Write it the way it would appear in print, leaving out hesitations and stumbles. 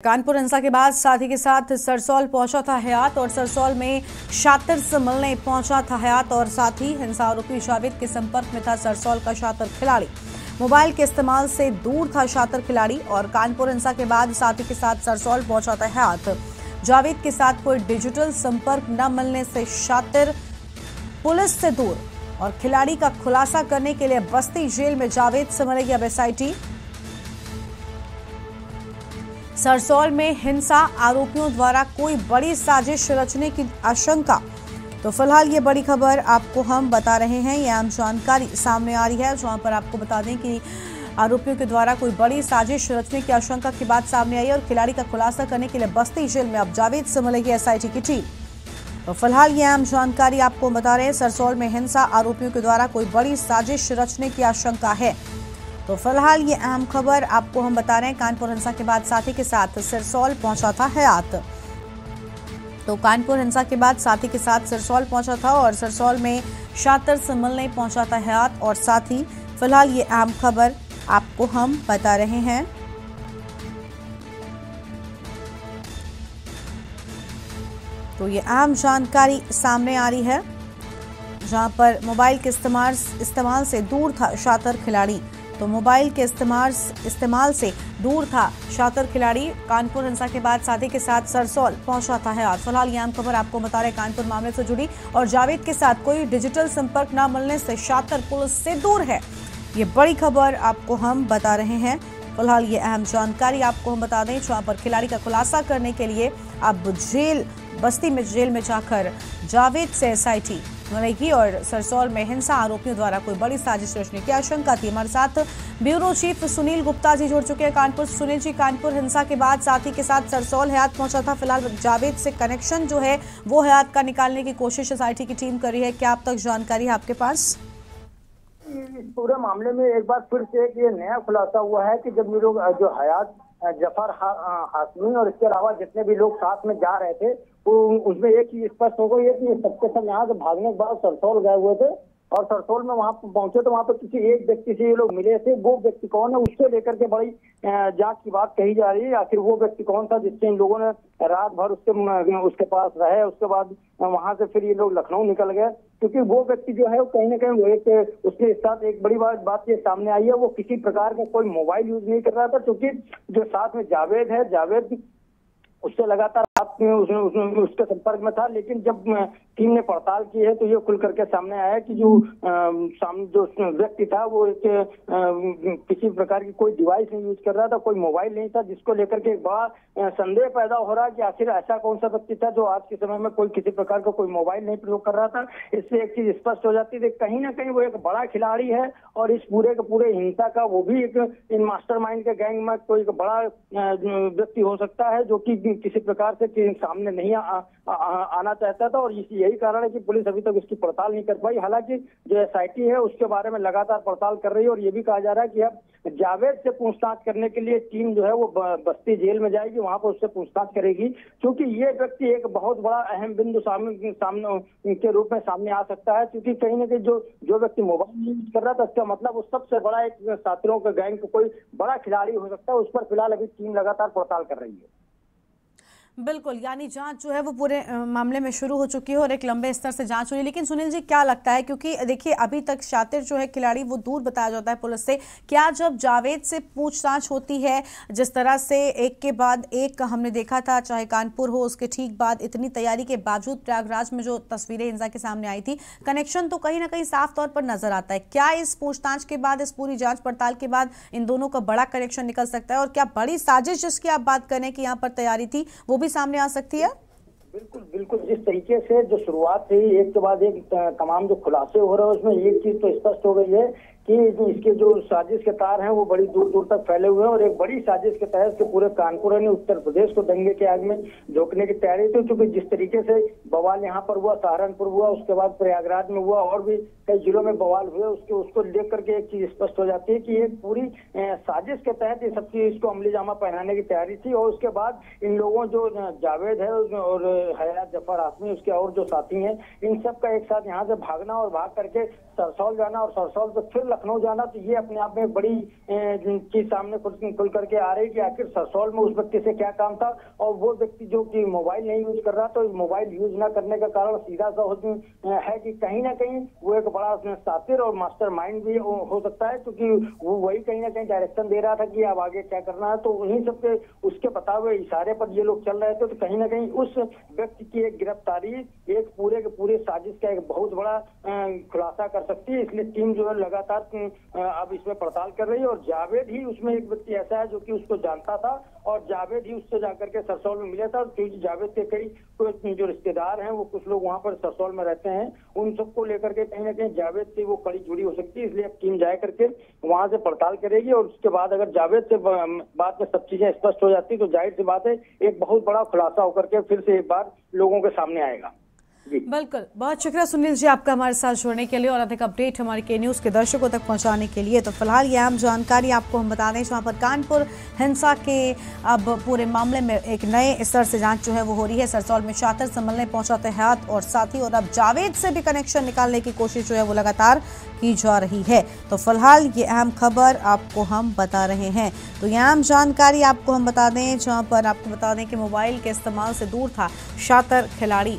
कानपुर हिंसा के बाद साथी के साथ सरसौल पहुंचा था हयात और सरसौल में शातिर से मिलने पहुंचा था हयात और साथी हिंसा आरोपी जावेद के संपर्क में था सरसौल का शातिर खिलाड़ी। मोबाइल के इस्तेमाल से दूर था शातिर खिलाड़ी और कानपुर हिंसा के बाद साथी के साथ सरसौल पहुंचा था हयात। जावेद के साथ कोई डिजिटल संपर्क न मिलने से शातिर पुलिस से दूर और खिलाड़ी का खुलासा करने के लिए बस्ती जेल में जावेद से मिलेगी अब एसआईटी। सरसौल में हिंसा आरोपियों द्वारा कोई बड़ी साजिश रचने की आशंका। तो फिलहाल ये बड़ी खबर आपको हम बता रहे हैं, ये अहम जानकारी सामने आ रही है, जहां पर आपको बता दें कि आरोपियों के द्वारा कोई बड़ी साजिश रचने की आशंका की बात सामने आई और खिलाड़ी का खुलासा करने के लिए बस्ती जेल में अब जावेद से मिलेगी एसआईटी की टीम। तो फिलहाल ये अहम जानकारी आपको बता रहे हैं, सरसौल में हिंसा आरोपियों के द्वारा कोई बड़ी साजिश रचने की आशंका है। तो फिलहाल ये अहम खबर आपको हम बता रहे हैं, कानपुर हिंसा के बाद साथी के साथ सरसौल पहुंचा था हयात। तो कानपुर हिंसा के बाद साथी के साथ सरसौल पहुंचा था और सरसौल में शातिर से मिलने पहुंचा था हयात और साथी। फिलहाल ये अहम खबर आपको हम बता रहे हैं। तो ये अहम जानकारी सामने आ रही है, जहां पर मोबाइल के इस्तेमाल से दूर था शातिर खिलाड़ी। तो मोबाइल के इस्तेमाल से दूर था शातिर खिलाड़ी। कानपुर हिंसा के बाद साथी के साथ सरसौल पहुंचा था हयात। फिलहाल ये आम खबर आपको बता रहे कानपुर मामले से जुड़ी और जावेद के साथ कोई डिजिटल संपर्क न मिलने से शातिर पुलिस से दूर है। ये बड़ी खबर आपको हम बता रहे हैं। फिलहाल ये अहम जानकारी आपको हम बता दें, जहां पर खिलाड़ी का खुलासा करने के लिए अब बस्ती में जेल में जाकर जावेद से एसआईटी मिलेगी और सरसौल में हिंसा आरोपियों द्वारा कोई बड़ी साजिश रचने की आशंका थी। हमारे साथ ब्यूरो चीफ सुनील गुप्ता जी जुड़ चुके हैं कानपुर। सुनील जी, कानपुर हिंसा के बाद साथी के साथ सरसौल हयात पहुंचा था, फिलहाल जावेद से कनेक्शन जो है वो हयात का निकालने की कोशिश एसआईटी की टीम कर रही है, क्या अब तक जानकारी है आपके पास? इस पूरे मामले में एक बार फिर से ये नया खुलासा हुआ है कि जब ये लोग जो हयात जफर हाशमी और इसके अलावा जितने भी लोग साथ में जा रहे थे उसमें एक चीज स्पष्ट हो गई है कि सबके सब यहाँ से भागने के बाद सरसौल गए हुए थे और सरसौल में वहां पहुंचे तो वहां पर किसी एक व्यक्ति से ये लोग मिले थे। वो व्यक्ति कौन है उसको लेकर के बड़ी जांच की बात कही जा रही है। आखिर वो व्यक्ति कौन था जिससे इन लोगों ने रात भर उसके पास रहे, उसके बाद वहां से फिर ये लोग लखनऊ निकल गए, क्योंकि वो व्यक्ति जो है वो कहीं ना कहीं वो उसके साथ एक बड़ी बात ये सामने आई है, वो किसी प्रकार का कोई मोबाइल यूज नहीं कर रहा था, क्योंकि जो साथ में जावेद है, जावेद उससे लगातार उसके संपर्क में था। लेकिन जब टीम ने पड़ताल की है तो ये खुल करके सामने आया कि जो व्यक्ति था वो किसी प्रकार की कोई डिवाइस नहीं यूज कर रहा था, कोई मोबाइल नहीं था, जिसको लेकर के एक बड़ा संदेह पैदा हो रहा है कि आखिर ऐसा कौन सा व्यक्ति था जो आज के समय में कोई किसी प्रकार का कोई मोबाइल नहीं प्रयोग कर रहा था। इससे एक चीज स्पष्ट हो जाती है, कहीं ना कहीं वो एक बड़ा खिलाड़ी है और इस पूरे के पूरे हिंसा का वो भी एक इन मास्टरमाइंड के गैंग में कोई बड़ा व्यक्ति हो सकता है जो कि किसी प्रकार से सामने नहीं आना चाहता था और यही कारण है कि पुलिस अभी तक उसकी पड़ताल नहीं कर पाई। हालांकि जो एसआईटी है उसके बारे में लगातार पड़ताल कर रही है और ये भी कहा जा रहा है कि अब जावेद से पूछताछ करने के लिए टीम जो है वो बस्ती जेल में जाएगी, वहां पर उससे पूछताछ करेगी, क्योंकि ये व्यक्ति एक बहुत बड़ा अहम बिंदु सामने के रूप में सामने आ सकता है, क्योंकि कहीं ना कहीं जो व्यक्ति मोबाइल यूज कर रहा था उसका मतलब वो सबसे बड़ा एक साथियों के गैंग का कोई बड़ा खिलाड़ी हो सकता है। उस पर फिलहाल अभी टीम लगातार पड़ताल कर रही है। बिल्कुल, यानी जांच जो है वो पूरे मामले में शुरू हो चुकी है और एक लंबे स्तर से जांच हुई। लेकिन सुनील जी, क्या लगता है, क्योंकि देखिए अभी तक शातिर जो है खिलाड़ी वो दूर बताया जाता है पुलिस से, क्या जब जावेद से पूछताछ होती है, जिस तरह से एक के बाद एक हमने देखा था, चाहे कानपुर हो उसके ठीक बाद, इतनी तैयारी के बावजूद प्रयागराज में जो तस्वीरें हिंसा के सामने आई थी, कनेक्शन तो कहीं ना कहीं साफ तौर पर नजर आता है, क्या इस पूछताछ के बाद, इस पूरी जांच पड़ताल के बाद इन दोनों का बड़ा कनेक्शन निकल सकता है और क्या बड़ी साजिश जिसकी आप बात करें कि यहाँ पर तैयारी थी वो भी सामने आ सकती है? बिल्कुल बिल्कुल, जिस तरीके से जो शुरुआत थी, एक के बाद एक तमाम जो खुलासे हो रहे हैं उसमें एक चीज तो स्पष्ट हो गई है कि इसके जो साजिश के तार हैं वो बड़ी दूर दूर तक फैले हुए हैं और एक बड़ी साजिश के तहत के पूरे कानपुर ने उत्तर प्रदेश को दंगे के आग में झोंकने की तैयारी थी, क्योंकि जिस तरीके से बवाल यहाँ पर हुआ, सहारनपुर हुआ, उसके बाद प्रयागराज में हुआ और भी कई जिलों में बवाल हुए, उसको देख करके एक चीज स्पष्ट हो जाती है कि ये पूरी साजिश के तहत ये सब चीज इसको अमली जामा पहनाने की तैयारी थी। और उसके बाद इन लोगों जो जावेद है और हयात जफर हाशमी उसके और जो साथी हैं, इन सब का एक साथ यहाँ से भागना और भाग करके सरसौल जाना और सरसौल से फिर लखनऊ जाना, तो ये अपने आप में एक बड़ी चीज सामने खुल करके आ रही कि आखिर सरसौल में उस व्यक्ति से क्या काम था। और वो व्यक्ति जो कि मोबाइल नहीं यूज कर रहा, तो मोबाइल यूज ना करने का कारण सीधा सा है कि कहीं ना कहीं वो एक बड़ा शातिर और मास्टर माइंड भी हो सकता है, क्योंकि वो वही कहीं ना कहीं डायरेक्शन दे रहा था कि अब आगे क्या करना है। तो उन्हीं सबके उसके बताए हुए इशारे पर ये लोग चल रहे थे। तो कहीं ना कहीं उस व्यक्ति की एक गिरफ्तारी एक पूरे के पूरे साजिश का एक बहुत बड़ा खुलासा कर सकती है। इसलिए टीम जो है लगातार अब इसमें पड़ताल कर रही है। और जावेद ही उसमें एक व्यक्ति ऐसा है जो कि उसको जानता था और जावेद ही उससे जाकर के सरसौल में मिला था, क्योंकि जावेद के कई जो रिश्तेदार हैं वो कुछ लोग वहां पर सरसौल में रहते हैं, उन सबको लेकर के कहीं ना कहीं जावेद से वो कड़ी जुड़ी हो सकती है। इसलिए अब टीम जाए करके वहां से पड़ताल करेगी और उसके बाद अगर जावेद से बाद में सब चीजें स्पष्ट हो जाती तो जाहिर सी बात है एक बहुत बड़ा खुलासा होकर के फिर से एक बार लोगों के सामने आएगा। बिल्कुल, बहुत शुक्रिया सुनील जी आपका हमारे साथ जुड़ने के लिए और अधिक अपडेट हमारे के न्यूज़ के दर्शकों तक पहुंचाने के लिए। तो फिलहाल ये अहम जानकारी आपको हम बता दें, जहां पर कानपुर हिंसा के अब पूरे मामले में एक नए स्तर से जांच जो है वो हो रही है। सरसौल में शातिर से मिलने पहुंचा हयात और साथी, और अब जावेद से भी कनेक्शन निकालने की कोशिश जो है वो लगातार की जा रही है। तो फिलहाल ये अहम खबर आपको हम बता रहे हैं। तो ये अहम जानकारी आपको हम बता दें, जहाँ पर आपको बता दें कि मोबाइल के इस्तेमाल से दूर था शातिर खिलाड़ी।